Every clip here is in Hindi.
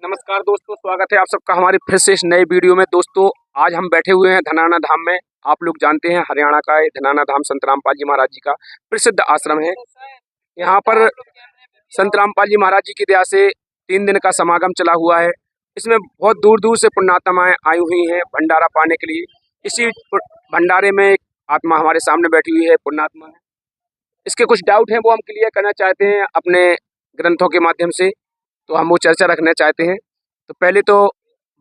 नमस्कार दोस्तों, स्वागत है आप सबका हमारे फिर से इस नए वीडियो में। दोस्तों, आज हम बैठे हुए हैं धनाना धाम में। आप लोग जानते हैं हरियाणा का ये धनाना धाम संत रामपाल जी महाराज जी का प्रसिद्ध आश्रम है। यहाँ पर संत रामपाल जी महाराज जी की दया से 3 दिन का समागम चला हुआ है। इसमें बहुत दूर दूर से पुण्यात्माएं आई हुई हैं भंडारा पाने के लिए। इसी भंडारे में एक आत्मा हमारे सामने बैठी हुई है, पुण्यात्मा है। इसके कुछ डाउट हैं, वो हम क्लियर करना चाहते हैं अपने ग्रंथों के माध्यम से, तो हम वो चर्चा रखना चाहते हैं। तो पहले तो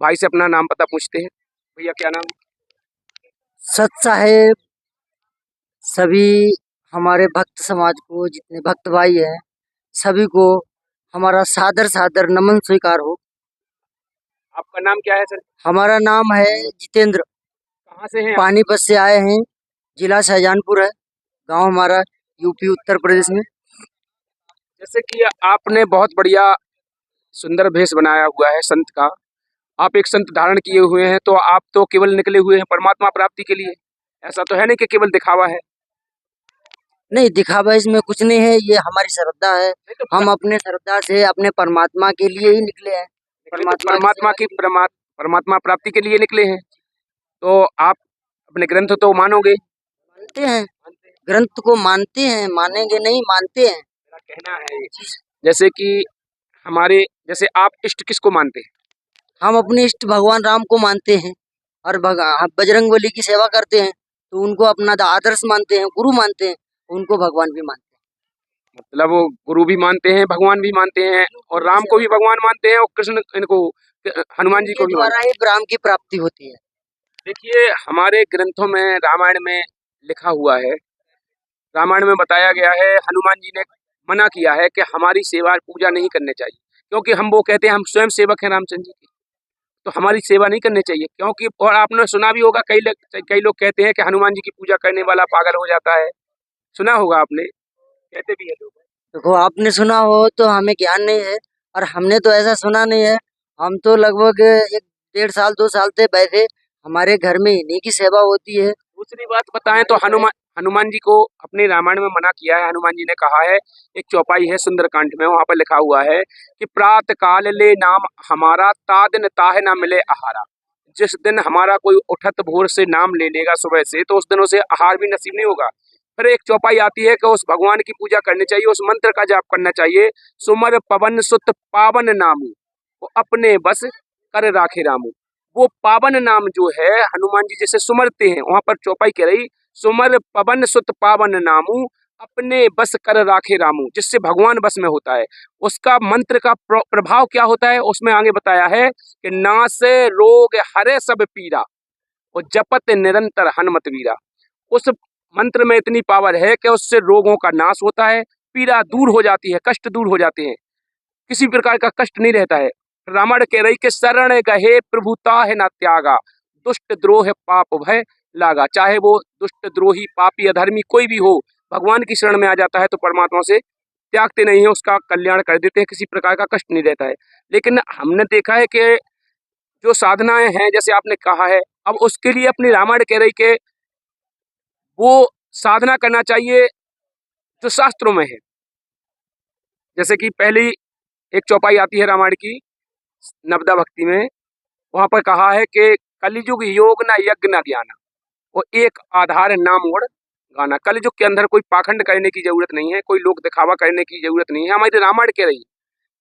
भाई से अपना नाम पता पूछते हैं। भैया क्या नाम? सत साहेब सभी हमारे भक्त समाज को, जितने भक्त भाई हैं सभी को हमारा सादर सादर नमन स्वीकार हो। आपका नाम क्या है सर? हमारा नाम है जितेंद्र। कहाँ से हैं आप? पानीपत से आए हैं। जिला शाहजहानपुर है, गांव हमारा यूपी उत्तर प्रदेश में। जैसे कि आपने बहुत बढ़िया सुंदर भेष बनाया हुआ है संत का। आप एक संत धारण किए हुए हैं, तो आप तो केवल निकले हुए हैं परमात्मा प्राप्ति के लिए। ऐसा तो है नहीं कि केवल दिखावा है। नहीं, दिखावा इसमें कुछ नहीं है, ये हमारी श्रद्धा है। नहीं तो हम अपने श्रद्धा से अपने परमात्मा के लिए ही निकले हैं। परमात्मा प्राप्ति के लिए निकले हैं। तो आप अपने ग्रंथ तो मानोगे? मानते हैं, ग्रंथ को मानते हैं, मानेंगे नहीं, मानते हैं। मेरा कहना है जैसे कि जैसे आप इष्ट किसको मानते हैं? हम अपने इष्ट भगवान राम को मानते हैं और बजरंगबली की सेवा करते हैं, तो उनको अपना आदर्श मानते हैं, गुरु मानते हैं, उनको भगवान भी मानते हैं। मतलब वो गुरु भी मानते हैं, भगवान भी मानते हैं, और राम को भी भगवान मानते हैं, और कृष्ण इनको हनुमान जी को भी द्वारा ही राम की प्राप्ति होती है। देखिए, हमारे ग्रंथों में रामायण में लिखा हुआ है, रामायण में बताया गया है, हनुमान जी ने मना किया है कि हमारी सेवा पूजा नहीं करनी चाहिए, क्योंकि हम वो कहते हैं हम स्वयं सेवक हैं रामचंद्र जी के, तो हमारी सेवा नहीं करनी चाहिए। क्योंकि और आपने सुना भी होगा, कई लोग कहते हैं कि हनुमान जी की पूजा करने वाला पागल हो जाता है। सुना होगा आपने, कहते भी है लोग। देखो, आपने सुना हो तो हमें ज्ञान नहीं है, और हमने तो ऐसा सुना नहीं है। हम तो लगभग 1 डेढ़ साल 2 साल से बैठे, हमारे घर में इन्हीं की सेवा होती है। दूसरी बात बताएं तो हनुमान जी को अपने रामायण में मना किया है। हनुमान जी ने कहा है, एक चौपाई है सुंदरकांड में, वहां पर लिखा हुआ है कि प्रात काल ले नाम हमारा, ता दिन ताहे ना मिले आहारा। जिस दिन हमारा कोई उठत भोर से नाम ले लेगा सुबह से, तो उस दिन उसे आहार भी नसीब नहीं होगा। फिर एक चौपाई आती है कि उस भगवान की पूजा करनी चाहिए, उस मंत्र का जाप करना चाहिए, सुमर पवन सुत पावन नामू, वो अपने बस कर राखे रामू। वो पावन नाम जो है हनुमान जी जैसे सुमरते हैं, वहां पर चौपाई कह रही, सुमर पवन सुत पावन नामू, अपने बस कर राखे रामू, जिससे भगवान बस में होता है। उसका मंत्र का प्रभाव क्या होता है, उसमें आगे बताया है कि नासे रोग हरे सब पीरा, और जपत निरंतर हनुमत वीरा। उस मंत्र में इतनी पावर है कि उससे रोगों का नाश होता है, पीड़ा दूर हो जाती है, कष्ट दूर हो जाते हैं, किसी प्रकार का कष्ट नहीं रहता है। रामायण कह रही कि शरण गहे प्रभुता है ना त्यागा, दुष्ट द्रोह पाप भय लागा। चाहे वो दुष्ट द्रोही पापी अधर्मी कोई भी हो, भगवान की शरण में आ जाता है तो परमात्मा से त्यागते नहीं है, उसका कल्याण कर देते हैं, किसी प्रकार का कष्ट नहीं रहता है। लेकिन हमने देखा है कि जो साधनाएं हैं, जैसे आपने कहा है, अब उसके लिए अपनी रामायण कह रही कि वो साधना करना चाहिए जो शास्त्रों में है। जैसे कि पहली एक चौपाई आती है रामायण की नवदा भक्ति में, वहां पर कहा है कि कलिजुग योग न यज्ञ न ज्ञान, वो एक आधार नाम गुण गाना। कलिजुग के अंदर कोई पाखंड करने की जरूरत नहीं है, कोई लोक दिखावा करने की जरूरत नहीं है। हमारी रामायण कह रही है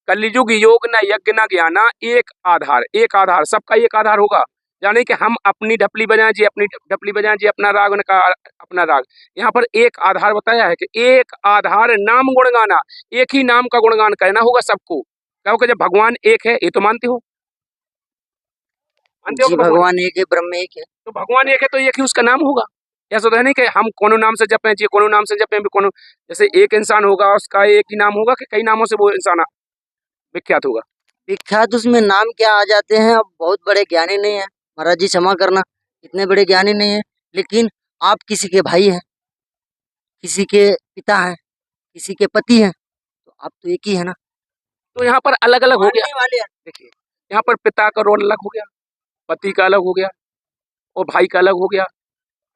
कलिजुग योग न यज्ञ न ज्ञाना, एक आधार सबका एक आधार होगा। यानी कि हम अपनी ढपली बजाएं जी, अपनी ढपली बजाएं जी, अपना राग उनका अपना राग। यहाँ पर एक आधार बताया है कि एक आधार नाम गुण गाना, एक ही नाम का गुणगान करना होगा सबको। क्योंकि जब भगवान एक है, ये तो मानते हो? जी, भगवान एक है, ब्रह्म एक है। तो भगवान एक है तो एक ही उसका नाम होगा। ऐसा तो है नहीं कि हम कोनो नाम से जपें जी, कोनो नाम से जपें कोनो। जैसे एक इंसान होगा, उसका एक ही नाम होगा कि कई नामों से वो इंसान विख्यात होगा? विख्यात उसमें नाम क्या आ जाते हैं। अब बहुत बड़े ज्ञानी नहीं है, महाराज जी क्षमा करना, इतने बड़े ज्ञानी नहीं है, लेकिन आप किसी के भाई हैं, किसी के पिता हैं, किसी के पति हैं, तो आप तो एक ही है ना। तो यहाँ पर अलग अलग हो गया। वाले हैं। देखिए, यहाँ पर पिता का रोल अलग हो गया, पति का अलग हो गया, और भाई का अलग हो गया।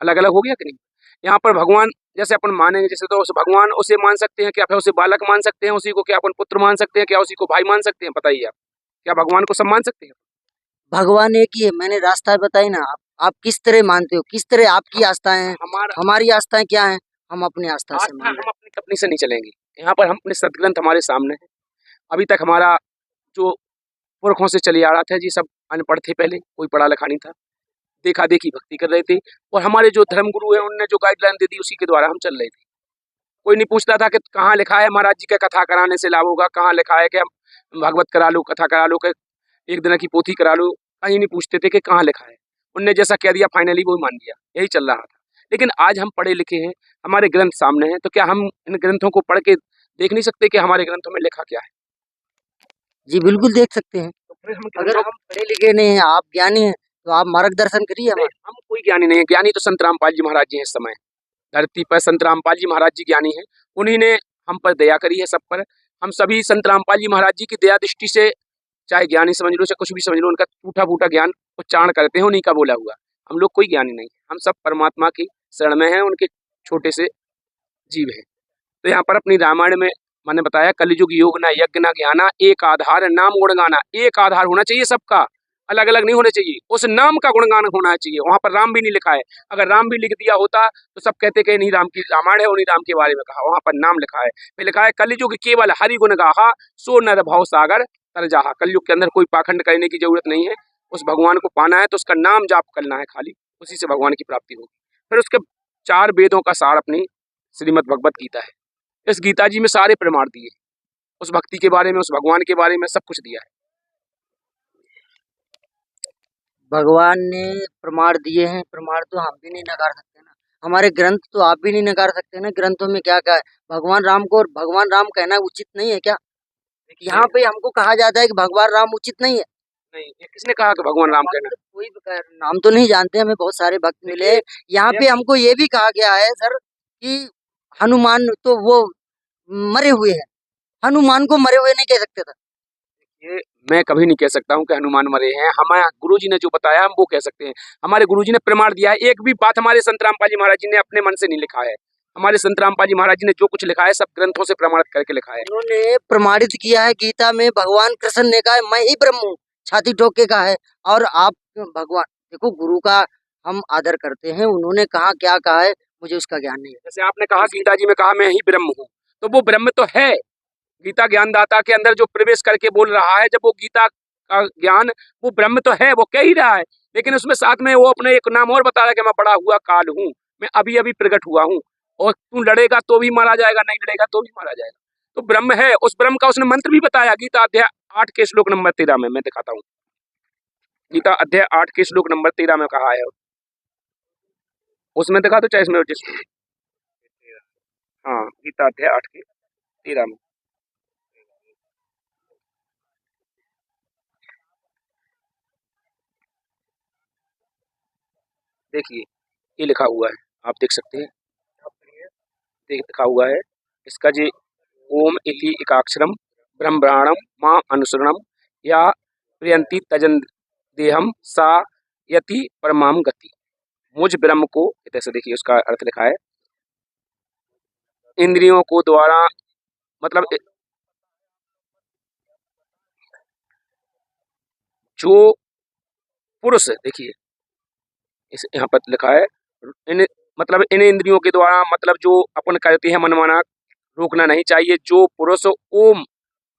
अलग अलग हो गया कि नहीं? यहाँ पर भगवान जैसे अपन मानेंगे, जैसे तो उस भगवान उसे मान सकते हैं क्या, फिर उसे बालक मान सकते हैं, उसी को क्या अपन पुत्र मान सकते हैं क्या, उसी को भाई मान सकते हैं? बताइए आप। क्या भगवान को सब मान सकते हैं? भगवान एक ही है, मैंने रास्ता बताई ना। आप किस तरह मानते हो, किस तरह आपकी आस्थाएं हैं, हमारा हमारी आस्थाएं क्या हैं, हम अपनी आस्था से आस्था मान हम रहे अपनी अपनी से नहीं चलेंगे। यहाँ पर हम अपने सदग्रंथ हमारे सामने है। अभी तक हमारा जो पुरखों से चले आ रहा था, जी सब अनपढ़ थे, पहले कोई पढ़ा लिखा नहीं था, देखा देखी भक्ति कर रहे थे, और हमारे जो धर्म गुरु है उनने जो गाइडलाइन दे दी उसी के द्वारा हम चल रहे थे। कोई नहीं पूछता था कि कहाँ लिखा है महाराज जी का कथा कराने से लाभ होगा, कहाँ लिखा है कि हम भागवत करा लो, कथा करा लो, कि एक दिन की पोथी करा लो, कहीं नहीं पूछते थे कि कहाँ लिखा है। उनने जैसा कह दिया फाइनली वो मान लिया, यही चल रहा था। लेकिन आज हम पढ़े लिखे हैं, हमारे ग्रंथ सामने हैं, तो क्या हम इन ग्रंथों को पढ़ के देख नहीं सकते कि हमारे ग्रंथों में लिखा क्या है? हैं। जी बिल्कुल देख सकते हैं। तो फिर हम अगर ग्रंथों हम पढ़े लिखे नहीं हैं, आप ज्ञानी हैं, तो आप मार्गदर्शन करिए नहीं, हमारा। हम कोई ज्ञानी नहीं है। ज्ञानी तो संत रामपाल जी महाराज जी हैं इस समय धरती पर। संत रामपाल जी महाराज जी ज्ञानी हैं, उन्हीं ने हम पर दया करी है सब पर। हम सभी संत रामपाल जी महाराज जी की दया दृष्टि से, चाहे ज्ञानी समझ लो चाहे कुछ भी समझ लो, उनका टूटा फूटा ज्ञान उच्चारण करते हैं, उन्हीं का बोला हुआ। हम लोग कोई ज्ञानी नहीं, हम सब परमात्मा की शरण में हैं, उनके छोटे से जीव हैं। तो यहाँ पर अपनी रामायण में मैंने बताया, कलयुग योग ना यज्ञ ना ज्ञाना, एक आधार नाम गुणगाना। एक आधार होना चाहिए सबका, अलग अलग नहीं होने चाहिए। उस नाम का गुणगान होना चाहिए। वहां पर राम भी नहीं लिखा है। अगर राम भी लिख दिया होता तो सब कहते कि नहीं राम की रामायण है, उन्हीं राम के बारे में कहा। वहां पर नाम लिखा है, फिर लिखा है कलयुग केवल हरि गुण गाहा, सो नर भव सागर तर जाहा। कलयुग के अंदर कोई पाखंड करने की जरूरत नहीं है। उस भगवान को पाना है तो उसका नाम जाप करना है खाली, उसी से भगवान की प्राप्ति होगी। फिर उसके 4 वेदों का सार अपनी श्रीमद् भगवत गीता है। इस गीता जी में सारे प्रमाण दिए, उस भक्ति के बारे में, उस भगवान के बारे में सब कुछ दिया है। भगवान ने प्रमाण दिए हैं, प्रमाण तो हम भी नहीं नकार सकते ना। हमारे ग्रंथ तो आप भी नहीं नकार सकते ना। ग्रंथों में क्या क्या है, भगवान राम को और भगवान राम कहना उचित नहीं है क्या? देखिए, यहाँ पे हमको कहा जाता है कि भगवान राम उचित नहीं है। नहीं, ये किसने कहा कि भगवान राम कहना? कोई भी नाम तो नहीं जानते, हमें बहुत सारे भक्त मिले हैं। देखिए, यहाँ पे हमको ये भी कहा गया है सर कि हनुमान तो वो मरे हुए हैं, हनुमान को मरे हुए नहीं कह सकते थे। ये मैं कभी नहीं कह सकता हूँ कि हनुमान मरे हैं। हमारे गुरुजी ने जो बताया हम वो कह सकते हैं। हमारे गुरुजी ने प्रमाण दिया है। एक भी बात हमारे संत रामपाल जी महाराज जी ने अपने मन से नहीं लिखा है। हमारे संत रामपाल जी महाराज जी ने जो कुछ लिखा है सब ग्रंथों से प्रमाणित करके लिखा है। उन्होंने प्रमाणित किया है गीता में, भगवान कृष्ण ने कहा है मैं ही ब्रह्म हूँ, छाती ठोक के कहा है। और आप भगवान देखो, गुरु का हम आदर करते हैं, उन्होंने कहा क्या कहा है मुझे उसका ज्ञान नहीं है। जैसे आपने कहा गीता जी में कहा मैं ही ब्रह्म हूँ, तो वो ब्रह्म तो है। गीता ज्ञानदाता के अंदर जो प्रवेश करके बोल रहा है, जब वो गीता का ज्ञान, वो ब्रह्म तो है, वो कह ही रहा है। लेकिन उसमें साथ में वो अपने एक नाम और बता रहा है कि मैं बड़ा हुआ काल हूँ, मैं अभी अभी प्रकट हुआ हूँ, और तू लड़ेगा तो भी मारा जाएगा, नहीं लड़ेगा तो भी मारा जाएगा। तो ब्रह्म है। उस ब्रह्म का उसने मंत्र भी बताया गीता अध्याय 8 के श्लोक नंबर 13 में। मैं दिखाता हूँ, गीता अध्याय 8 के श्लोक नंबर 13 में कहा है। उसमें दिखा तो चाहे इसमें हाँ, गीता अध्याय 8 के 13 में देखिए, ये लिखा हुआ है, आप देख सकते हैं। लिखा हुआ है इसका जी, ओम इति एकाक्षरम ब्रह्मणाम माँ अनुसरणम या प्रियंती तजन देहम सा यति परमाम गति। मुझ ब्रह्म को, ऐसे देखिए उसका अर्थ लिखा है, इंद्रियों को द्वारा, मतलब जो पुरुष, देखिए इस यहाँ पर लिखा है, इन मतलब इन इंद्रियों के द्वारा, मतलब जो अपन करते हैं मनमाना, रोकना नहीं चाहिए। जो पुरुष ओम,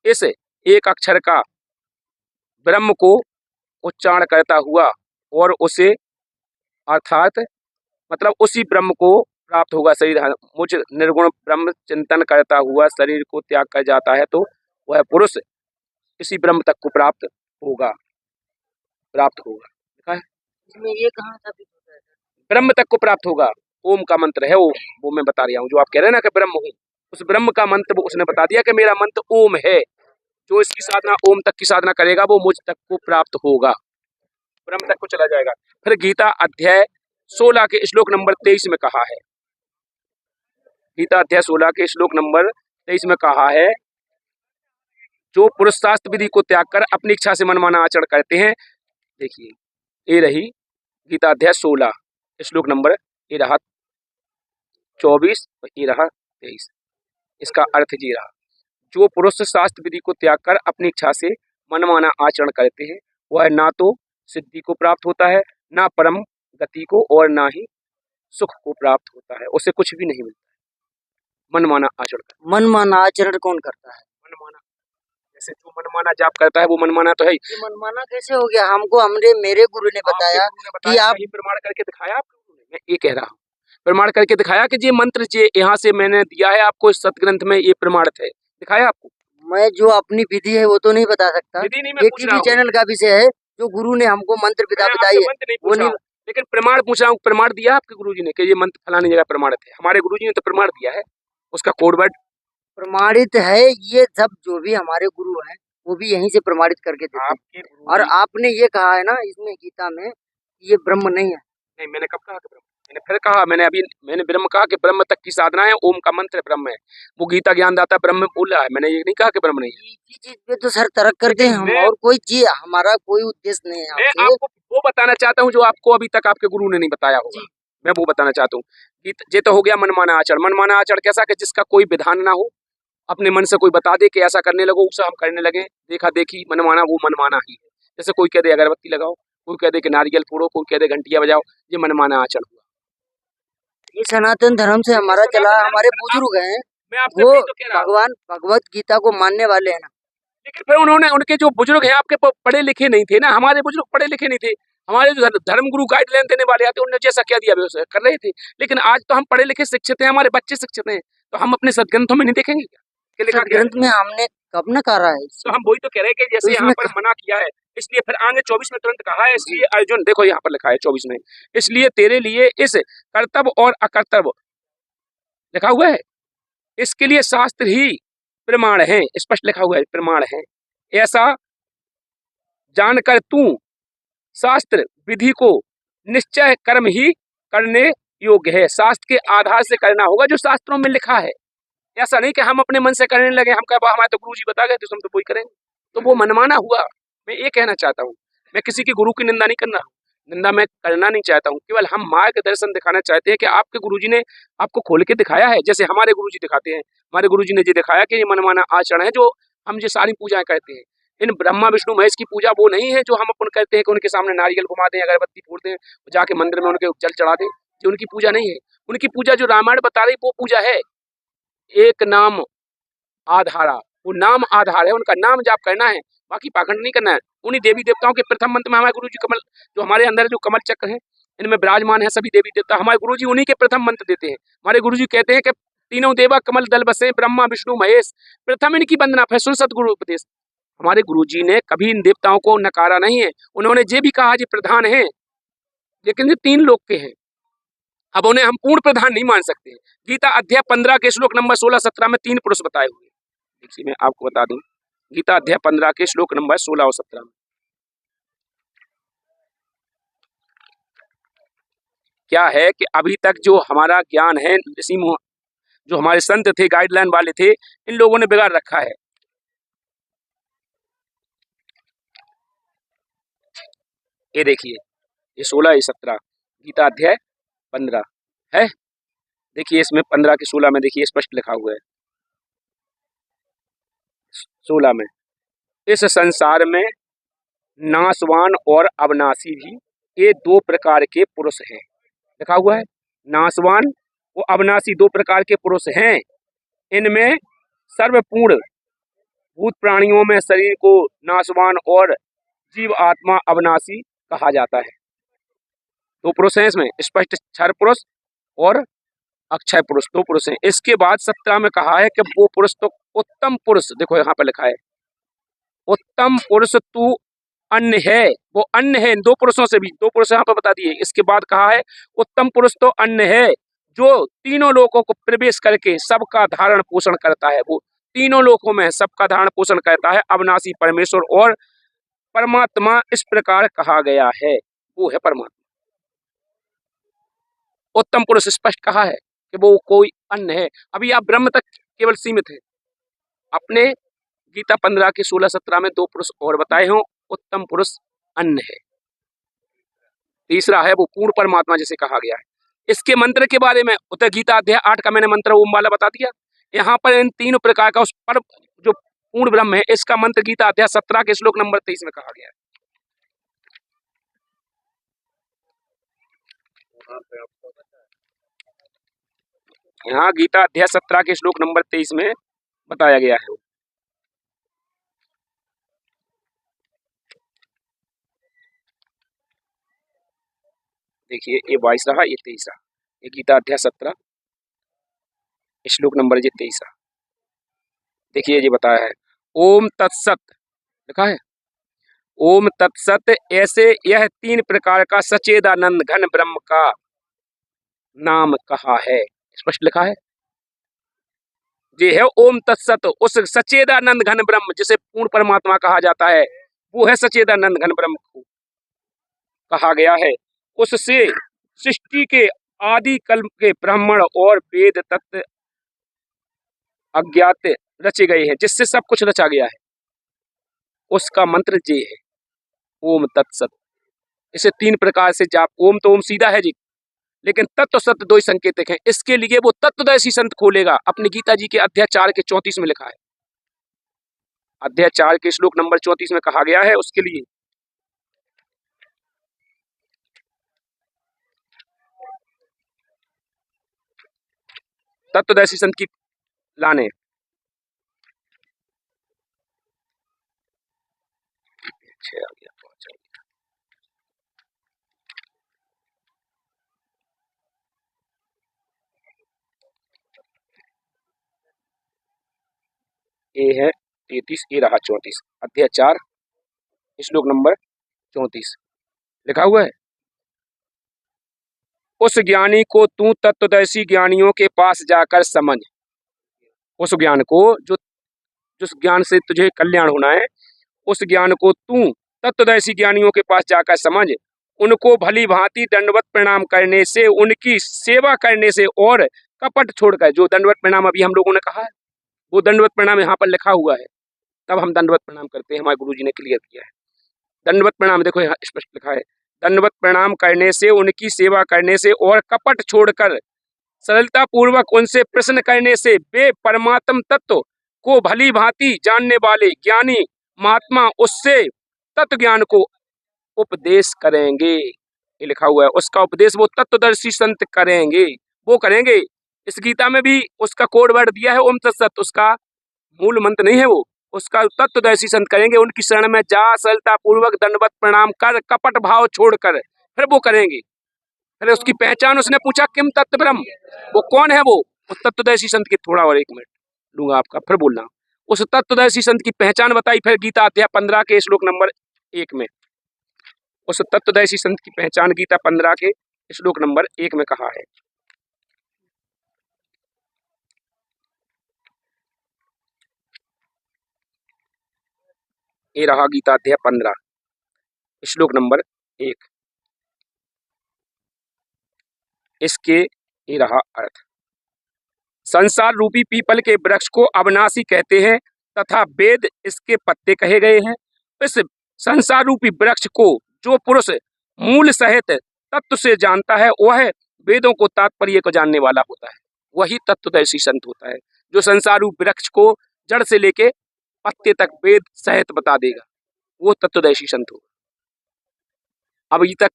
इस एक अक्षर का ब्रह्म को उच्चारण करता हुआ और उसे, अर्थात मतलब उसी ब्रह्म को प्राप्त होगा शरीर, मुझ निर्गुण ब्रह्म चिंतन करता हुआ शरीर को त्याग कर जाता है, तो वह पुरुष इसी ब्रह्म तक को प्राप्त होगा। लिखा है इसमें ये कहाँ साबित होता है सर? ब्रह्म तक को प्राप्त होगा। ओम का मंत्र है वो मैं बता रहा हूँ। जो आप कह रहे हैं ना कि ब्रह्म हूँ, उस ब्रह्म का मंत्र वो उसने बता दिया कि मेरा मंत्र ओम है। जो इसकी साधना ओम तक की साधना करेगा वो मुझ तक को प्राप्त होगा, ब्रह्म तक को चला जाएगा। फिर गीता अध्याय 16 के श्लोक नंबर 23 में कहा है, गीता अध्याय 16 के श्लोक नंबर 23 में कहा है, जो पुरुष शास्त्र विधि को त्याग कर अपनी इच्छा से मनमाना आचरण करते हैं। देखिए, ये रही गीता अध्याय 16 श्लोक नंबर, ये रहा 24 और ये रहा 23। इसका अर्थ ये रहा, जो पुरुष शास्त्र विधि को त्याग कर अपनी इच्छा से मनमाना आचरण करते हैं वह ना तो सिद्धि को प्राप्त होता है, ना परम गति को, और ना ही सुख को प्राप्त होता है, उसे कुछ भी नहीं मिलता है। मनमाना आचरण, मनमाना आचरण कौन करता है? मनमाना, जैसे जो मनमाना जाप करता है वो मनमाना तो है ही। ये मनमाना कैसे हो गया? हमको मेरे गुरु ने बताया कि आप कहीं प्रमाण करके दिखाया आपके गुरु ने? मैं ये कह रहा हूँ, प्रमाण करके दिखाया कि ये मंत्र जे यहाँ से मैंने दिया है आपको, इस सतग्रंथ में ये प्रमाणित है, दिखाया आपको? मैं जो अपनी विधि है वो तो नहीं बता सकता, विधि नहीं मैं ये पूछ रहा टीवी हूँ, चैनल का विषय है। जो गुरु ने हमको मंत्र विधा मैं बताई आपसे है मंत्र नहीं वो पूछ रहा नहीं। हूँ, लेकिन प्रमाण पूछ रहा हूँ, प्रमाण दिया आपके गुरुजी ने कि ये मंत्र फलानी जगह प्रमाणित है? हमारे गुरुजी ने तो प्रमाण दिया है, उसका कोड वर्ड प्रमाणित है। ये सब जो भी हमारे गुरु हैं वो भी यहीं से प्रमाणित करके देते हैं। आपके और गुरुजी। आपने ये कहा है ना इसमें गीता में कि ये ब्रह्म नहीं है। नहीं, मैंने कब कहा कि ब्रह्म? मैंने फिर कहा, मैंने ब्रह्म कहा कि ब्रह्म तक की साधना है, ओम का मंत्र ब्रह्म है, वो गीता ज्ञानदाता ब्रह्म बोल रहा है, मैंने ये नहीं कहा कि ब्रह्म नहीं है। इसी चीज पे तो सर तर्क करते हैं हम, और कोई चीज हमारा कोई उद्देश्य नहीं है मैं आपसे। आपको वो बताना चाहता हूँ जो आपको अभी तक आपके गुरु ने नहीं बताया होगा, मैं वो बताना चाहता हूँ। ये तो हो गया मनमाना आचरण। मनमाना आचरण कैसा कि जिसका कोई विधान ना हो, अपने मन से कोई बता दे कि ऐसा करने लगो, उसे हम करने लगे, देखा देखी मनमाना, वो मनमाना ही है। जैसे कोई कह दे अगरबत्ती लगाओ, कोई कह दे कि नारियल फोड़ो, कोई कह दे घंटिया बजाओ, ये मनमाना आचरण हुआ। ये सनातन धर्म से हमारा चला, हमारे बुजुर्ग हैं मैं आपसे वो वही तो कह रहा हूँ। भगवान भगवत गीता को मानने वाले हैं ना। लेकिन फिर उन्होंने, उनके जो बुजुर्ग हैं आपके पढ़े लिखे नहीं थे ना, हमारे बुजुर्ग पढ़े लिखे नहीं थे। हमारे जो धर्म गुरु गाइडलाइन देने वाले आते उन्होंने जैसा क्या दिया वैसा कर रहे थे। लेकिन आज तो हम पढ़े लिखे शिक्षित हैं, हमारे बच्चे शिक्षित हैं, तो हम अपने सदग्रंथों में नहीं देखेंगे क्या कि लिखा क्या है? सदग्रंथ में हमने कब न कहा है तो हम वही तो कह रहे हैं कि तो जैसे यहाँ इसमें पर मना किया है, इसलिए फिर आगे 24 में तुरंत कहा है, इसलिए अर्जुन, देखो यहाँ पर लिखा है 24 में, इसलिए तेरे लिए इस कर्तव्य और अकर्तव्य लिखा हुआ है, इसके लिए शास्त्र ही प्रमाण है, स्पष्ट लिखा हुआ है प्रमाण है। ऐसा जानकर तू शास्त्र विधि को निश्चय कर्म ही करने योग्य है। शास्त्र के आधार से करना होगा जो शास्त्रों में लिखा है। ऐसा नहीं कि हम अपने मन से करने लगे, हम कहा हमारे तो गुरु जी बता गए तो हम तो वही करेंगे, तो वो मनमाना हुआ। मैं ये कहना चाहता हूँ, मैं किसी के गुरु की निंदा नहीं करना, निंदा मैं करना नहीं चाहता हूँ, केवल हम मार्गदर्शन दिखाना चाहते हैं कि आपके गुरुजी ने आपको खोल के दिखाया है, जैसे हमारे गुरुजी दिखाते हैं। हमारे गुरुजी ने ये दिखाया कि ये मनमाना आचरण है जो हम ये सारी पूजाएं करते हैं। इन ब्रह्मा विष्णु महेश की पूजा वो नहीं है जो हम अपन करते हैं कि उनके सामने नारियल घुमा दें, अगरबत्ती फोड़ दें, जाके मंदिर में उनके जल चढ़ा दें, ये उनकी पूजा नहीं है। उनकी पूजा जो रामायण बता रही वो पूजा है, एक नाम आधारा, वो नाम आधार है, उनका नाम जाप करना है, बाकी पाखंड नहीं करना है। उन्हीं देवी देवताओं के प्रथम मंत्र में हमारे गुरु जी कमल, जो हमारे अंदर जो कमल चक्र है इनमें विराजमान है सभी देवी देवता, हमारे गुरु जी उन्हीं के प्रथम मंत्र देते हैं। हमारे गुरु जी कहते हैं कि तीनों देवा कमल दल बसे, ब्रह्मा विष्णु महेश, प्रथम इनकी वंदना, फिर सुन सतगुरु उपदेश। हमारे गुरु जी ने कभी इन देवताओं को नकारा नहीं है, उन्होंने ये भी कहा जी प्रधान है, लेकिन ये 3 लोग के हैं, अब उन्हें हम पूर्ण प्रधान नहीं मान सकते। गीता अध्याय 15 के श्लोक नंबर 16-17 में 3 पुरुष बताए हुए, देखिए मैं आपको बता दूं, गीता अध्याय 15 के श्लोक नंबर 16 और 17 में क्या है कि अभी तक जो हमारा ज्ञान है, ऋषि जो हमारे संत थे, गाइडलाइन वाले थे, इन लोगों ने बिगाड़ रखा है। ये देखिए, ये 16 ये 17 गीता अध्याय 15 है, देखिए इसमें 15 के 16 में देखिए स्पष्ट लिखा हुआ है। 16 में, इस संसार में नासवान और अविनाशी भी ये 2 प्रकार के पुरुष हैं, लिखा हुआ है नासवान वो अविनाशी 2 प्रकार के पुरुष हैं। इनमें सर्वपूर्ण भूत प्राणियों में शरीर को नासवान और जीव आत्मा अविनाशी कहा जाता है। 2 पुरुष हैं इसमें, स्पष्ट क्षर पुरुष और अक्षय पुरुष, 2 पुरुष हैं। इसके बाद 17 में कहा है कि वो पुरुष तो उत्तम पुरुष, देखो यहाँ पर लिखा है उत्तम पुरुष तू अन्य है, वो अन्य है इन 2 पुरुषों से भी, 2 पुरुष यहाँ पर बता दिए। इसके बाद कहा है उत्तम पुरुष तो अन्य है जो तीनों लोकों को प्रवेश करके सबका धारण पोषण करता है, वो तीनों लोकों में सबका धारण पोषण करता है, अविनाशी परमेश्वर और परमात्मा इस प्रकार कहा गया है, वो है परमात्मा। उत्तम पुरुष स्पष्ट कहा है कि वो कोई अन्य है। अभी आप ब्रह्म तक केवल सीमित है, अपने गीता 15 के 16-17 में 2 पुरुष और बताए हों, उत्तम पुरुष अन्य है, तीसरा है वो पूर्ण परमात्मा जिसे कहा गया है। इसके मंत्र के बारे में उत्तर गीता अध्याय 8 का मैंने मंत्र ओम वाला बता दिया। यहाँ पर इन 3 प्रकार का उस पर जो पूर्ण ब्रह्म है। इसका मंत्र गीता अध्याय 17 के श्लोक नंबर 23 में कहा गया है। यहाँ गीता अध्याय 17 के श्लोक नंबर 23 में बताया गया है। देखिए ये 22 रहा, ये 23 रहा। ये गीता अध्याय 17 श्लोक नंबर ये 23 रहा। देखिए ये बताया है, ओम तत्सत लिखा है, ओम तत्सत, ऐसे यह 3 प्रकार का सचेदानंद घन ब्रह्म का नाम कहा है। स्पष्ट लिखा है, ये है ओम तत्सत, उस सचेदानंद घन ब्रह्म जिसे पूर्ण परमात्मा कहा जाता है, वो है सचेदानंद घन ब्रह्म को कहा गया है। उससे सृष्टि के आदि कल्प के ब्राह्मण और वेद तत्व अज्ञात रचे गए हैं, जिससे सब कुछ रचा गया है। उसका मंत्र ये है, ओम तत्सत। इसे 3 प्रकार से जाप, ओम तो ओम सीधा है जी, लेकिन तत्व सत्य 2 ही संकेतक हैं। इसके लिए वो तत्वदर्शी संत खोलेगा। अपनी गीता जी के अध्याय 4 के 34 में लिखा है, अध्याय 4 के श्लोक नंबर 34 में कहा गया है उसके लिए। तत्वदर्शी संत की लाने आ गया, ए है 33, ए रहा 34, अध्याय 4 श्लोक नंबर 34 लिखा हुआ है, उस ज्ञानी को तू तत्वदर्शी ज्ञानियों के पास जाकर समझ। उस ज्ञान को, जो जिस ज्ञान से तुझे कल्याण होना है, उस ज्ञान को तू तत्वदर्शी ज्ञानियों के पास जाकर समझ। उनको भली भांति दंडवत प्रणाम करने से, उनकी सेवा करने से और कपट छोड़कर, जो दंडवत प्रणाम अभी हम लोगों ने कहा है, वो दंडवत प्रणाम यहाँ पर लिखा हुआ है, तब हम दंडवत प्रणाम करते हैं। हमारे गुरुजी ने क्लियर किया है दंडवत प्रणाम, देखो यहाँ स्पष्ट लिखा है, दंडवत प्रणाम करने से, उनकी सेवा करने से और कपट छोड़कर सरलता पूर्वक उनसे प्रश्न करने से वे परमात्म तत्व को भली भांति जानने वाले ज्ञानी महात्मा उससे तत्व ज्ञान को उपदेश करेंगे। ये लिखा हुआ है, उसका उपदेश वो तत्वदर्शी संत करेंगे, वो करेंगे। इस गीता में भी उसका कोड वर्ड दिया है ओम तत्सत, उसका मूल मंत्र नहीं है वो, उसका तत्वदर्शी संत करेंगे। उनकी शरण में जा, सरलता पूर्वक दंडवत प्रणाम कर, कपट भाव छोड़कर, फिर वो करेंगे। फिर उसकी पहचान, उसने पूछा किम तत्व ब्रह्म, वो कौन है वो? उस तत्वदर्शी संत की, थोड़ा और 1 मिनट लूंगा आपका, फिर बोलना। उस तत्वदर्शी संत की पहचान बताई फिर गीता अध्याय 15 के श्लोक नंबर 1 में। उस तत्वदर्शी संत की पहचान गीता 15 के श्लोक नंबर 1 में कहा है। ये रहा गीता अध्याय 15 श्लोक नंबर 1। इसके ये रहा अर्थ, संसार रूपी पीपल के वृक्ष को अविनाशी कहते हैं तथा वेद इसके पत्ते कहे गए हैं। इस संसार रूपी वृक्ष को जो पुरुष मूल सहित तत्व से जानता है, वह वेदों को तात्पर्य को जानने वाला होता है, वही तत्वदर्शी संत होता है। जो संसार रूप वृक्ष को जड़ से लेके पत्ते तक वेद सहित बता देगा, वो तत्वदर्शी संत होगा। अभी तक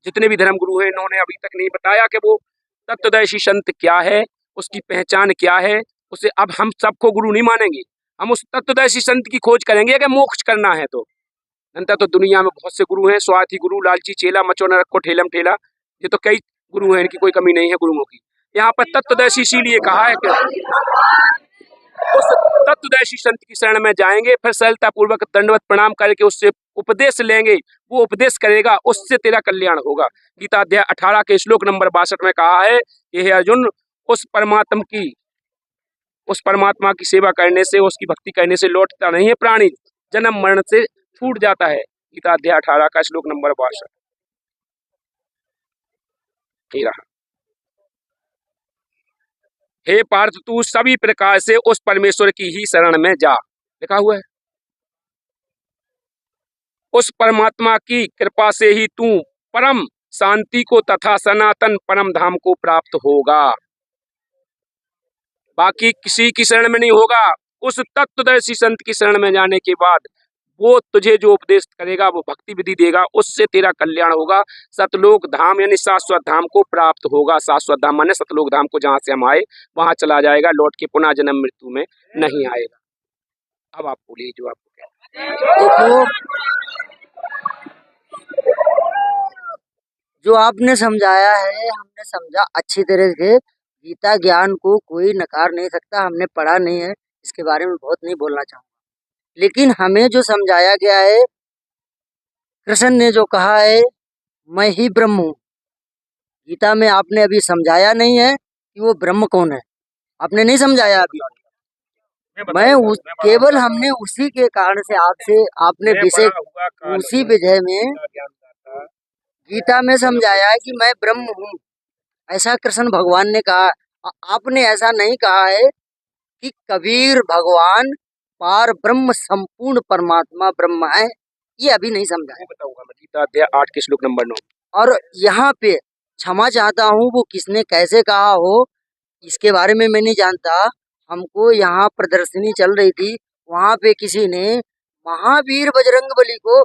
जितने भी धर्म गुरु हैं, इन्होंने अभी तक नहीं बताया कि वो तत्वदर्शी संत क्या है, उसकी पहचान क्या है। उसे अब हम सबको गुरु नहीं मानेंगे, हम उस तत्वदर्शी संत की खोज करेंगे अगर मोक्ष करना है तो। अंतर तो दुनिया में बहुत से गुरु हैं, स्वार्थी गुरु, लालची चेला, मचो न रखो ठेलम ठेला, ये तो कई गुरु हैं, इनकी कोई कमी नहीं है गुरुओं की। यहाँ पर तत्वदर्शी इसीलिए कहा है कि उस तत्वदर्शी संत की शरण में जाएंगे, फिर सरलता पूर्वक दंडवत प्रणाम करके उससे उपदेश लेंगे, वो उपदेश करेगा, उससे तेरा कल्याण होगा। गीता अध्याय 18 के श्लोक नंबर 62 में कहा है कि हे अर्जुन, उस परमात्मा की सेवा करने से, उसकी भक्ति करने से लौटता नहीं है प्राणी, जन्म मरण से छूट जाता है। गीता अध्याय 18 का श्लोक नंबर 62 रहा। हे पार्थ, तू सभी प्रकार से उस परमेश्वर की ही शरण में जा, लिखा हुआ है। उस परमात्मा की कृपा से ही तू परम शांति को तथा सनातन परम धाम को प्राप्त होगा, बाकी किसी की शरण में नहीं होगा। उस तत्वदर्शी संत की शरण में जाने के बाद वो तुझे जो उपदेश करेगा, वो भक्ति विधि देगा, उससे तेरा कल्याण होगा। सतलोक धाम यानी शाश्वत धाम को प्राप्त होगा। शाश्वत धाम माने सतलोक धाम को, जहां से हम आए वहां चला जाएगा, लौट के पुनः जन्म मृत्यु में नहीं आएगा। अब आप बोलिए जो आपको कहना है। देखो, जो आपने समझाया है हमने समझा अच्छी तरह से। गीता ज्ञान को कोई नकार नहीं सकता, हमने पढ़ा नहीं है, इसके बारे में बहुत नहीं बोलना चाहूंगा। लेकिन हमें जो समझाया गया है, कृष्ण ने जो कहा है मैं ही ब्रह्म हूँ, गीता में आपने अभी समझाया नहीं है कि वो ब्रह्म कौन है, आपने नहीं समझाया अभी। केवल हमने उसी के कारण से आपसे आपने विषय उसी विषय में गीता में समझाया है कि मैं ब्रह्म हूँ, ऐसा कृष्ण भगवान ने कहा। आपने ऐसा नहीं कहा है कि कबीर भगवान पार ब्रह्म संपूर्ण परमात्मा ब्रह्म है, ये अभी नहीं समझा है। बताऊंगा मैं, गीता अध्याय 8 के श्लोक नंबर 9। और यहाँ पे क्षमा चाहता हूँ, वो किसने कैसे कहा हो इसके बारे में मैं नहीं जानता। हमको यहाँ प्रदर्शनी चल रही थी, वहां पे किसी ने महावीर बजरंगबली को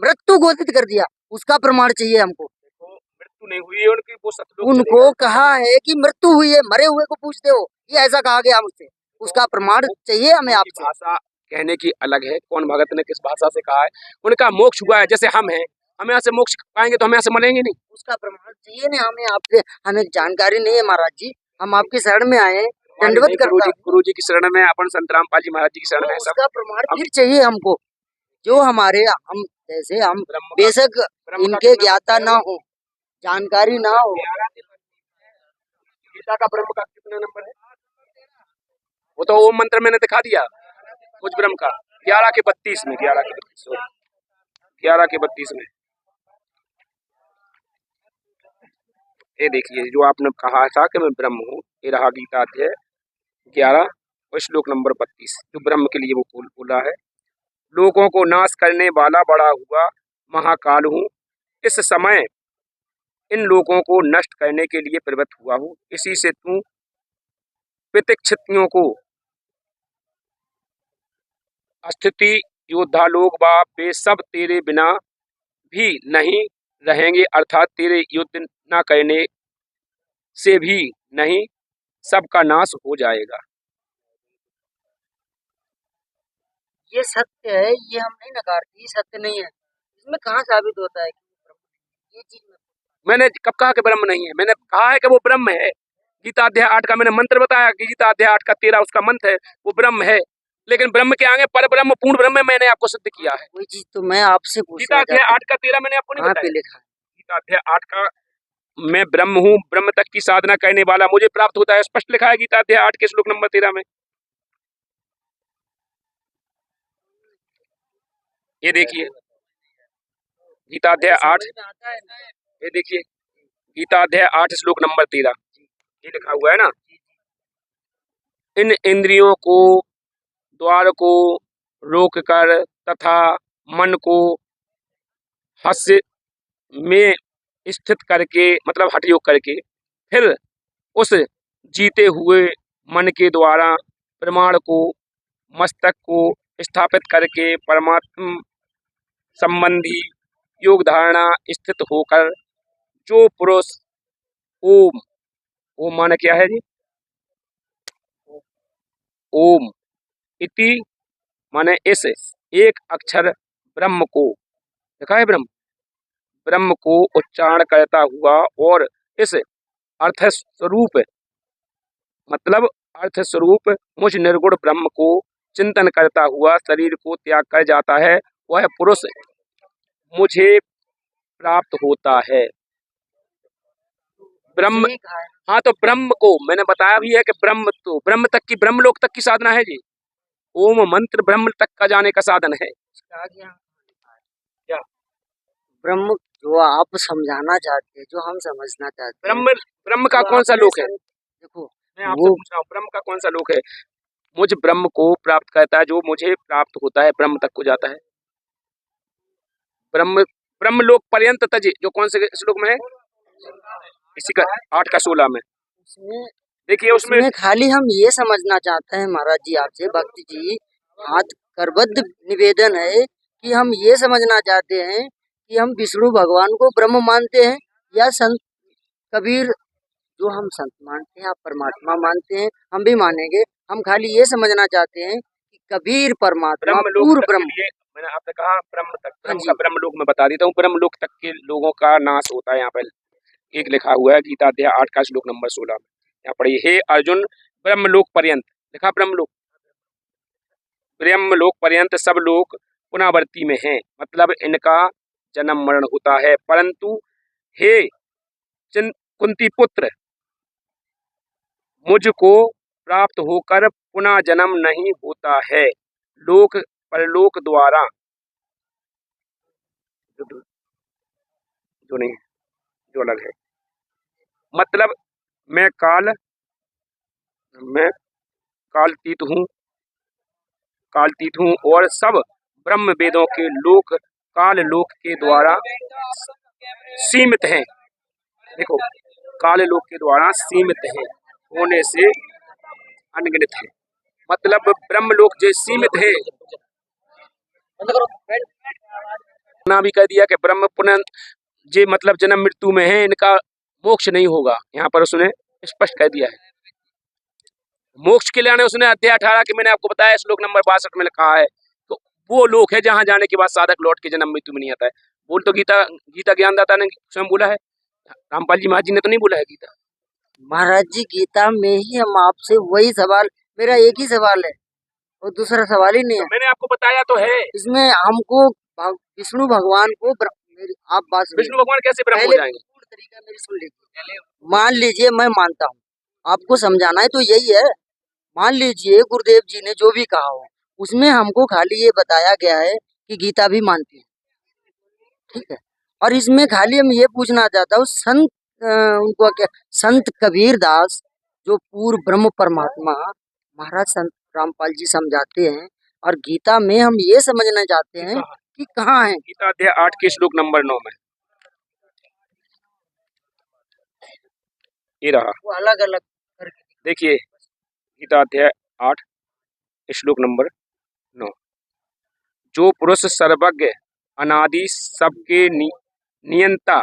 मृत्यु घोषित कर दिया, उसका प्रमाण चाहिए हमको। मृत्यु नहीं हुई है उनकी, वो सतलोक उनको कहा है कि मृत्यु हुई है, मरे हुए को पूछते हो, ये ऐसा कहा गया मुझसे, उसका प्रमाण चाहिए हमें आपसे। भाषा कहने की अलग है, कौन भगत ने किस भाषा से कहा है। उनका मोक्ष हुआ है, जैसे हम हैं, हम यहाँ से मोक्ष पाएंगे तो हम यहाँ से मरेंगे नहीं। उसका प्रमाण चाहिए ना हमें आपसे, हमें जानकारी नहीं है महाराज जी, हम आपकी शरण में आए, दंडवत करता हूं। गुरु जी की शरण में, अपन संत रामपाल जी महाराज जी की शरण में, उसका प्रमाण फिर चाहिए हमको, जो हमारे हम जैसे हम बेशक इनके ज्ञाता ना हो, जानकारी ना हो। गीता का ब्रह्म का कितना नंबर है? वो तो ओम मंत्र मैंने दिखा दिया, कुछ ब्रह्म का 11 के 32 में, 11 के 32, 11 के 32 में। ये देखिए जो आपने कहा था कि मैं ब्रह्म हूँ, ये रहा गीता अध्याय 11 और श्लोक नंबर 32, जो ब्रह्म के लिए वो बोला है। लोगों को नाश करने वाला बड़ा हुआ महाकाल हूँ, इस समय इन लोगों को नष्ट करने के लिए प्रवृत्त हुआ हूँ। इसी से तू प्रतीक्षितियों को स्थिति योद्धा लोग वे सब तेरे बिना भी नहीं रहेंगे, अर्थात तेरे युद्ध न करने से भी नहीं, सबका नाश हो जाएगा। ये सत्य है, ये हम नहीं नकारते, ये सत्य नहीं है, इसमें कहाँ साबित होता है कि ये चीज मैंने कब कहा कि ब्रह्म नहीं है? मैंने कहा है कि वो ब्रह्म है। गीता अध्याय 8 का मैंने मंत्र बताया कि गीता अध्याय 8 का 13 उसका मंत्र है, वो ब्रह्म है। लेकिन ब्रह्म के आगे पर ब्रह्म पूर्ण ब्रह्म मैंने आपको सिद्ध किया है। कोई चीज तो मैं आपसे गीता अध्याय 8 का 13 मैंने आपको नहीं बताया? लिखा है गीता अध्याय 8 का मैं ब्रह्म हूँ, ब्रह्म तक की साधना करने वाला मुझे प्राप्त होता है, स्पष्ट लिखा है गीता अध्याय 8 के श्लोक नंबर 13 में। ये देखिए गीता अध्याय 8, ये देखिए गीता अध्याय 8 श्लोक नंबर 13, ये लिखा हुआ है ना, इन इंद्रियों को द्वार को रोक कर तथा मन को हास्य में स्थित करके, मतलब हठ योग करके, फिर उस जीते हुए मन के द्वारा प्रमाण को मस्तक को स्थापित करके परमात्मा संबंधी योग धारणा स्थित होकर जो पुरुष ओम, ओम माने क्या है जी? ओम इति माने इस एक अक्षर ब्रह्म को, देखा है ब्रह्म, ब्रह्म को उच्चारण करता हुआ और इस अर्थ स्वरूप, मतलब अर्थ स्वरूप मुझ निर्गुण ब्रह्म को चिंतन करता हुआ शरीर को त्याग कर जाता है, वह पुरुष मुझे प्राप्त होता है। ब्रह्म, हाँ तो ब्रह्म को मैंने बताया भी है कि ब्रह्म तो ब्रह्म तक की, ब्रह्मलोक तक की साधना है जी। ओम मंत्र ब्रह्म तक का जाने का साधन है। क्या ब्रह्म जो आप समझाना चाहते हैं, जो हम समझना चाहते हैं, ब्रह्म, ब्रह्म का कौन सा लोक है? देखो मैं आपसे पूछ रहा हूँ, ब्रह्म का कौन सा लोक है? मुझ ब्रह्म को प्राप्त करता है, जो मुझे प्राप्त होता है ब्रह्म तक को जाता है। ब्रह्म, ब्रह्म लोक पर्यंत तज, जो कौन से श्लोक में है? इसी का 8 का 16 में देखिए उसमें इसमें खाली हम ये समझना चाहते हैं महाराज जी आपसे, भक्ति जी हाथ करबद्ध निवेदन है कि हम ये समझना चाहते हैं कि हम विष्णु भगवान को ब्रह्म मानते हैं या संत कबीर जो हम संत मानते हैं आप परमात्मा मानते हैं, हम भी मानेंगे। हम खाली ये समझना चाहते हैं कि कबीर परमात्मा ब्रह्म लोक पूर्ण तक के ब्रह्म। लिए मैंने आपने कहा ब्रह्म तक, हाँ ब्रह्म का जी। ब्रह्म लोक में बता देता हूँ। ब्रह्म लोक तक के लोगों का नाश होता है। यहाँ पर एक लिखा हुआ है गीता अध्याय 8 का श्लोक नंबर 16 में। यहाँ पढ़िए, हे अर्जुन ब्रह्मलोक पर्यंत, लिखा ब्रह्मलोक, ब्रह्मलोक पर्यंत सब लोग पुनरावृत्ति में हैं, मतलब इनका जन्म मरण होता है, परंतु हे कुंती पुत्र मुझको प्राप्त होकर पुनः जन्म नहीं होता है, लोक परलोक द्वारा जो नहीं, जो अलग है, मतलब मैं कालतीत हूँ और सब ब्रह्म वेदों के लोक काल लोक के द्वारा सीमित हैं। देखो, काल लोक के द्वारा सीमित हैं होने से अनगिनत है, मतलब ब्रह्म लोक जो सीमित है ना, भी कह दिया कि ब्रह्म पुनः जे मतलब जन्म मृत्यु में है, इनका मोक्ष नहीं होगा। यहाँ पर उसने स्पष्ट कह दिया है। मोक्ष के लिए उसने अध्याय 18 के मैंने आपको बताया श्लोक नंबर 62 में लिखा है, तो वो लोक है जहां जाने के बाद साधक लौट के जन्म मृत्यु में नहीं आता है। बोल तो गीता ज्ञानदाता ने स्वयं बोला है, रामपाल जी महाराज जी ने तो नहीं बोला है गीता। महाराज जी गीता में ही हम आपसे वही सवाल, मेरा एक ही सवाल है और दूसरा सवाल ही नहीं है। तो मैंने आपको बताया तो है, इसमें हमको विष्णु भगवान को आप बात सुनिए। विष्णु भगवान कैसे ब्रह्म हो पहले जाएंगे? पूर्ण तरीका मेरी सुन लीजिए। मान लीजिए मैं मानता हूँ, आपको समझाना है तो यही है। मान लीजिए गुरुदेव जी ने जो भी कहा हो उसमें हमको खाली ये बताया गया है कि गीता भी मानती है, ठीक है। और इसमें खाली हम ये पूछना चाहता हूँ संत उनको क्या संत कबीर दास जो पूर्ण ब्रह्म परमात्मा महाराज संत रामपाल जी समझाते हैं, और गीता में हम ये समझना चाहते हैं कि कहाँ है। गीता अध्याय 8 के श्लोक नंबर 9 में ये रहा, वो अलग अलग करके देखिए गीता अध्याय 8 श्लोक नंबर 9, जो पुरुष सर्वज्ञ अनादि सबके नियंता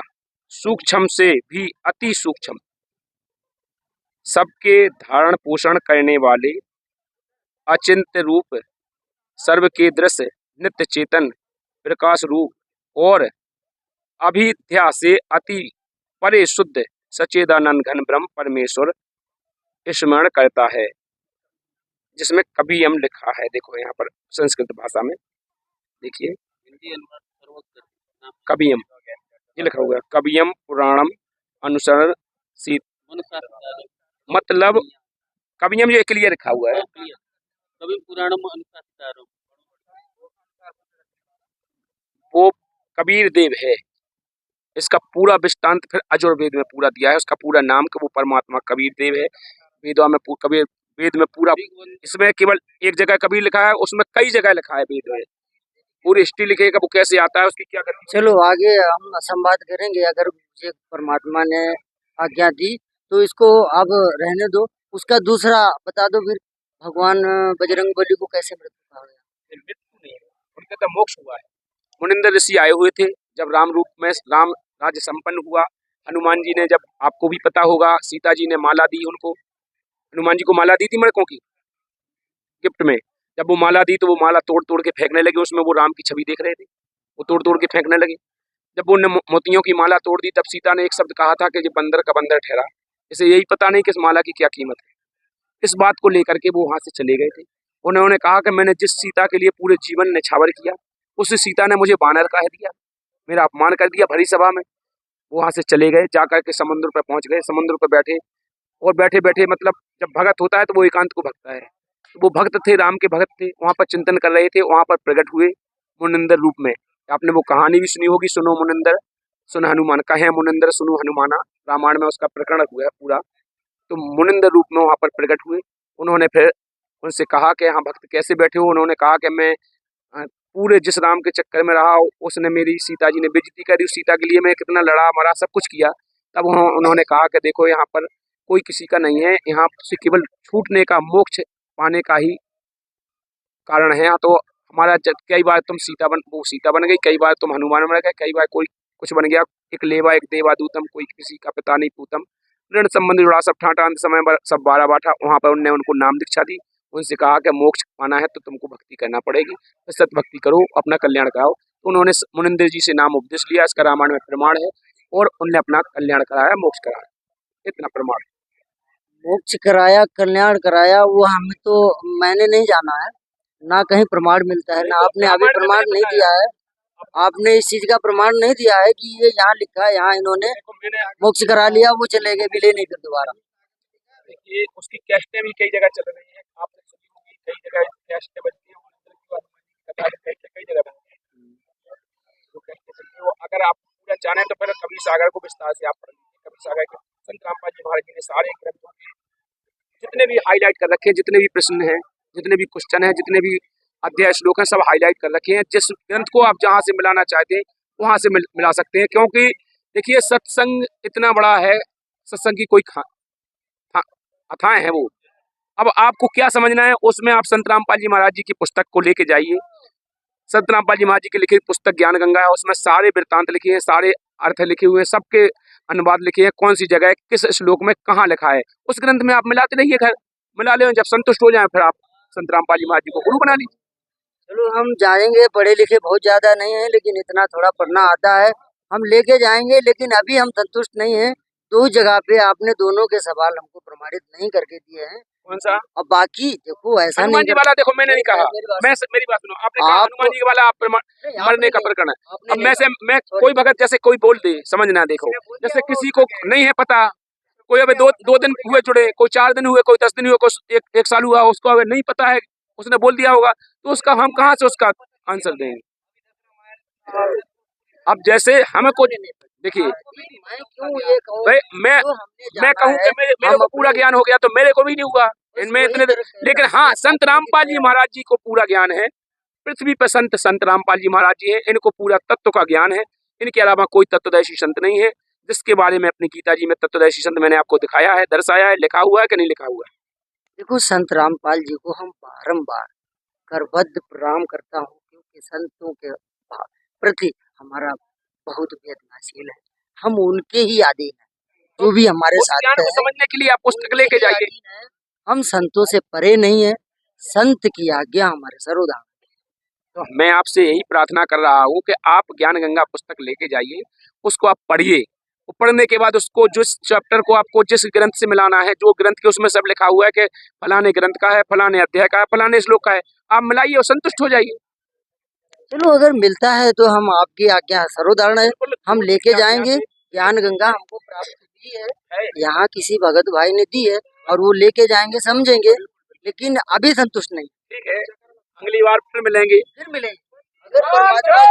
सूक्ष्म से भी अति सूक्ष्म सबके धारण पोषण करने वाले अचिंत्य रूप सर्व के दृश्य नित्य चेतन प्रकाश रूप और अभिध्या से अति परे शुद्ध सच्चिदानंद घन ब्रह्म परमेश्वर स्मरण करता है, जिसमें कवियम लिखा है। देखो यहाँ पर संस्कृत भाषा में देखिए कवियम ये लिखा हुआ है, कवियम पुराणम अनुसरण सी, मतलब कवियम ये क्लियर लिखा हुआ है, कवि पुराणम अनुशासितारम, वो कबीर देव है। इसका पूरा विस्तांत फिर अजुर्वेद में पूरा दिया है, उसका पूरा नाम कि वो परमात्मा कबीर देव है। वेदों में कबीर वेद में पूरा, इसमें केवल एक जगह कबीर लिखा है, उसमें कई जगह लिखा है वेद में, पूरी हिस्ट्री लिखेगा वो कैसे आता है उसकी क्या करनी। चलो आगे हम संवाद करेंगे, अगर मुझे परमात्मा ने आज्ञा दी तो इसको अब रहने दो। उसका दूसरा बता दो फिर, भगवान बजरंगबली को कैसे मृत्यु कहा गया? मृत्यु नहीं है, उनका तो मोक्ष हुआ है। मुनिंदर ऋषि आए हुए थे जब राम रूप में राम राज्य संपन्न हुआ। हनुमान जी ने, जब आपको भी पता होगा, सीता जी ने माला दी उनको, हनुमान जी को माला दी थी मणकों की गिफ्ट में। जब वो माला दी तो वो माला तोड़ तोड़ के फेंकने लगे, उसमें वो राम की छवि देख रहे थे, वो तोड़ तोड़ के फेंकने लगे। जब वो मोतियों की माला तोड़ दी तब सीता ने एक शब्द कहा था कि ये बंदर का बंदर ठहरा, इसे यही पता नहीं कि इस माला की क्या कीमत है। इस बात को लेकर के वो वहां से चले गए थे। उन्होंने कहा कि मैंने जिस सीता के लिए पूरे जीवन निछावर किया, उस सीता ने मुझे बानर कह दिया, मेरा अपमान कर दिया भरी सभा में। वो वहां से चले गए, जाकर के समुद्र पर पहुंच गए, समुद्र पर बैठे और बैठे बैठे, मतलब जब भगत होता है तो वो एकांत को भगता है, तो वो भक्त थे, राम के भक्त थे, वहां पर चिंतन कर रहे थे, वहां पर प्रकट हुए मुनिंदर रूप में। आपने वो कहानी भी सुनी होगी, सुनो मुनिंदर सुन हनुमान, कहे मुनिंदर सुनो हनुमाना, रामायण में उसका प्रकरण हुआ है पूरा। तो मुनिंदर रूप में वहां पर प्रकट हुए। उन्होंने फिर उनसे कहा कि हाँ भक्त कैसे बैठे हो? उन्होंने कहा कि मैं पूरे जिस राम के चक्कर में रहा, उसने मेरी सीता जी ने बेइज्जती करी, उस सीता के लिए मैं कितना लड़ा मरा सब कुछ किया। तब उन्होंने कहा कि देखो यहाँ पर कोई किसी का नहीं है। यहाँ से केवल छूटने का, मोक्ष पाने का ही कारण है। यहाँ तो हमारा कई बार तुम सीता बन गई, कई बार तुम हनुमान बन गए, कई बार कोई कुछ बन गया, एक लेवा एक देवादूतम, कोई किसी का पिता नहीं पूतम, ऋण संबंध जुड़ा सब ठाटा, अंत समय सब बारह बाटा। वहाँ पर उनने उनको नाम दीक्षा दी, उनसे कहा कि मोक्ष पाना है तो तुमको भक्ति करना पड़ेगी, तो सत भक्ति करो, अपना कल्याण कराओ। तो उन्होंने मुनिंद्र जी से नाम उपदेश लिया, इसका रामायण में प्रमाण है, और उनने अपना कल्याण कराया, मोक्ष कराया, इतना प्रमाण। मोक्ष कराया, कल्याण कराया, वो हमें तो मैंने नहीं जाना है, ना कहीं प्रमाण मिलता है, ना आपने अभी प्रमाण नहीं दिया है। आपने इस चीज का प्रमाण नहीं दिया है कि ये यहाँ लिखा है, यहाँ इन्होंने मोक्ष करा लिया, वो चले गए, मिले नहीं फिर दोबारा। ये उसकी कैसेटें भी कई जगह चल रही हैं, आपने सुनी होगी, कई जगह कैसेटें बनती हैं, कई जगह बनती हैं, जो कैसेटें चलती हैं, वो अगर आप पूरा जाने तो फिर कबीर सागर को विस्तार से आप पढ़ लीजिए। कबीर सागर के संत रामपाल जी महाराज जी ने सारे ग्रंथों के जितने भी हाईलाइट कर रखे हैं, जितने भी प्रश्न हैं, जितने भी क्वेश्चन हैं, जितने भी अध्याय श्लोक हैं, सब हाईलाइट कर रखे हैं। जिस ग्रंथ को आप जहाँ से मिलाना चाहते हैं वहां से मिला सकते हैं, क्योंकि देखिए सत्संग इतना बड़ा है, सत्संग की कोई अथाएं हैं वो। अब आपको क्या समझना है, उसमें आप संत रामपाल जी महाराज जी की पुस्तक को लेके जाइए। संत रामपाल जी महाराज जी की लिखी पुस्तक ज्ञान गंगा है, उसमें सारे वृत्तांत लिखे हैं, सारे अर्थ लिखे हुए हैं, सबके अनुवाद लिखे हैं, कौन सी जगह किस श्लोक में कहाँ लिखा है, उस ग्रंथ में आप मिलाते रहिए। घर मिला ले, जब संतुष्ट हो जाए फिर आप संत रामपाल जी महाराज जी को गुरु बना लीजिए। चलो हम जाएंगे, पढ़े लिखे बहुत ज्यादा नहीं है, लेकिन इतना थोड़ा पढ़ना आता है, हम लेके जाएंगे, लेकिन अभी हम संतुष्ट नहीं है। दो जगह पे आपने दोनों के सवाल हमको प्रमाणित नहीं करके दिए हैं। कौन सा? और बाकी देखो ऐसा हनुमान जी वाला देखो, मैंने नहीं कहा, मेरी बात सुनो, आपने कहा हनुमान जी वाला आप मरने का प्रकरण है। अब मैं कोई भगत जैसे कोई बोल दे, समझना, देखो जैसे किसी को नहीं है पता, कोई अबे दो दिन हुए जुड़े, कोई 4 दिन हुए, कोई 10 दिन हुए, कोई एक साल हुआ, उसको अबे नहीं पता है, उसने बोल दिया होगा, तो उसका हम कहाँ से उसका आंसर देंगे? अब जैसे हमें को देखिए, मैं कहूँ कि मेरे को पूरा ज्ञान हो गया तो मेरे को भी नहीं हुआ इनमें इतने, लेकिन हाँ संत रामपाल जी महाराज जी को पूरा ज्ञान है। पृथ्वी पर संत रामपाल जी महाराज जी हैं, इनको पूरा तत्व का ज्ञान है, इनके अलावा कोई तत्वदर्शी संत नहीं है, जिसके बारे में अपनी गीता जी में तत्वदर्शी संत मैंने आपको दिखाया है, दर्शाया है, लिखा हुआ है कि नहीं लिखा हुआ है। देखो संत रामपाल जी को हम बारंबार करबद्ध प्रणाम करता हूँ, क्योंकि संतों के प्रति हमारा बहुत वेदनाशील है, हम उनके ही आधीन हैं, जो भी हमारे साथ है। समझने के लिए आप पुस्तक लेके जाइए, हम संतों से परे नहीं है, संत की आज्ञा हमारे सर्वदा। तो मैं आपसे यही प्रार्थना कर रहा हूँ कि आप ज्ञान गंगा पुस्तक लेके जाइए, उसको आप पढ़िए, पढ़ने के बाद उसको जिस चैप्टर को आपको जिस ग्रंथ से मिलाना है, जो ग्रंथ के उसमें सब लिखा हुआ है कि फलाने ग्रंथ का है, फलाने अध्याय का है, फलाने श्लोक का है, आप मिलाइए और संतुष्ट हो जाइए। चलो अगर मिलता है तो हम आपकी आज्ञा सर्वधारण है, हम लेके जाएंगे। ज्ञान गंगा हमको प्राप्त हुई है, यहाँ किसी भगत भाई ने दी है, और वो लेके जाएंगे, समझेंगे, लेकिन अभी संतुष्ट नहीं। ठीक है, अगली बार फिर मिलेंगे। अगर परमात्मा